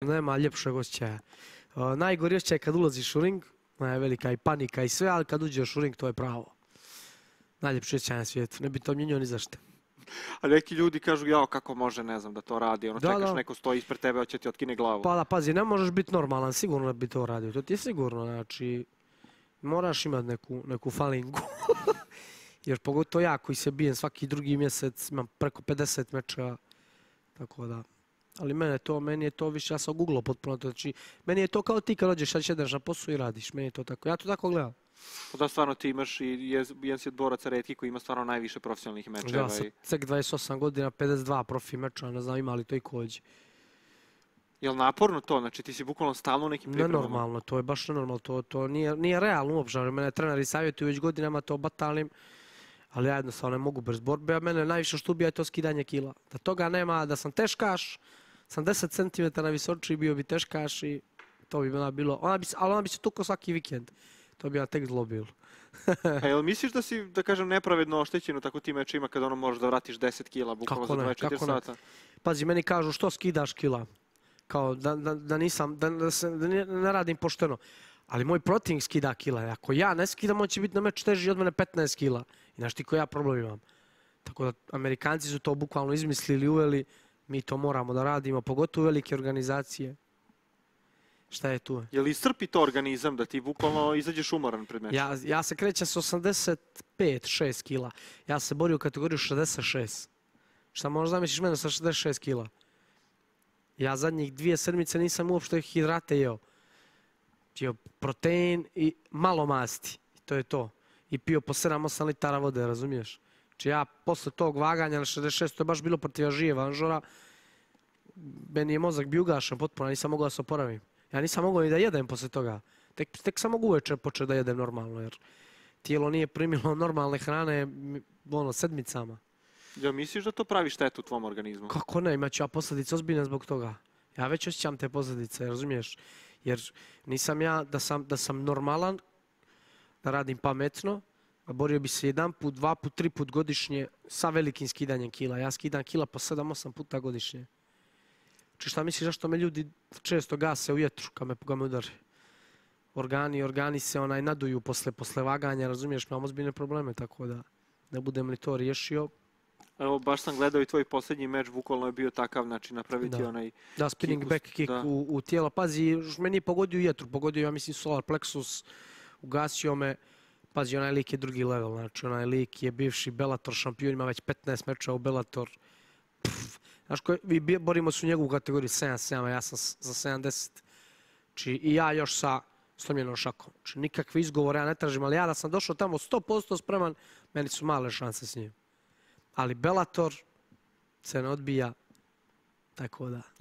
Nema ljepšeg osjećaja. Najgori osjećaj je kad ulaziš u ring, velika i panika i sve, ali kad uđeš u ring to je pravo. Najljepši osjećaj na svijetu, ne bi to mijenjao ni zašto. A neki ljudi kažu, jao, kako može, ne znam, da to radi. Ono, čekaš, neko stoji ispred tebe, hoće ti otkine glavu. Pa da, pazi, ne možeš biti normalan, sigurno bi to radio. To ti je sigurno, znači, moraš imati neku falingu. Jer pogotovo ja koji se bijem svaki drugi mjesec, imam preko 50 mečeva, tako da. Ali meni je to više, ja sam googlao potpuno to, znači, meni je to kao ti kad dođeš, sad ćeš na posao i radiš, meni je to tako, ja to tako gledam. Pa da, stvarno ti imaš i jedan si od boraca retki koji ima stvarno najviše profesionalnih mečeva. Ja sam cek 28 godina, 52 profi mečeva, ne znam ima li to i kođe. Je li naporno to? Znači ti si bukvalno stalno u nekim pripremama? Nenormalno, to je baš nenormalno, to nije realno uopće. Mene treneri savjetuju već godinama, to batalim, ali ja jednostavno ne mogu bez borbe, a mene najviše što ubija je to skidanje kila. Da toga nema, da sam teškaš, sam 10 cm visočiji, bio bi teškaš i to bi bilo, ali ona bi se tukao svaki vikend. To bi ja tek zlo bilo. A jel misliš da si, da kažem, nepravedno oštećen u tako tim mečima kada ono možeš da vratiš 10 kila bukvalno za 24 sata? Pazi, meni kažu što skidaš kila? Kao da ne radim pošteno. Ali moj protivnik skida kila. Ako ja ne skidam, on će biti na meč teži od mene 15 kila. I znaš ti koji ja problem imam. Tako da Amerikanci su to bukvalno izmislili, uveli. Mi to moramo da radimo, pogotovo velike organizacije. Šta je tu? Je li iscrpi to organizam da ti bukvalno izađeš umoran pred mečem? Ja se krećem s 85-6 kila. Ja se borio u kategoriju 66. Šta možda misliš mene sa 66 kila? Ja zadnjih 2 sedmice nisam uopšte hidrate jeo. Jeo protein i malo masti. I to je to. I pio po 7-8 litara vode, razumiješ? Znači ja posle tog vaganja na 66, to je baš bilo protiv Ažijeva Anžora, meni je mozak bio ugašen potpuno, nisam mogao da se oporavim. Ja nisam mogao ni da jedem posle toga. Tek sam mogu uveče početi da jedem normalno, jer tijelo nije primilo normalne hrane sedmicama. Ja misliš da to pravi štetu tvom organizmu? Kako ne, imat ću ja posljedice ozbiljne zbog toga. Ja već osjećam te posljedice, razumiješ? Jer nisam ja da sam normalan, da radim pametno, a borio bi se 1 put, 2 put, 3 put godišnje sa velikim skidanjem kila. Ja skidam kila po 7-8 puta godišnje. Znači šta misliš zašto me ljudi često gase u jetru kad me udari? Organi se naduju posle vaganja, razumiješ, imam ozbiljne probleme, tako da ne budem li to riješio. Evo, baš sam gledao i tvoj posljednji meč, bukvalno je bio takav, znači napraviti onaj... Da, spinning back kick u tijelo. Pazi, meni je pogodio jetru, pogodio ja mislim solar plexus, ugasio me. Pazi, onaj lik je drugi level, znači onaj lik je bivši Bellator šampion, ima već 15 meča u Bellator. Znaš, borimo se u njegovu kategoriju 7-7, a ja sam za 70. Znači i ja još sa slomljenom šakom. Znači nikakve izgovore ja ne tražim, ali ja da sam došao tamo 100% spreman, meni su male šanse s njim. Ali Bellator se ne odbija, tako da.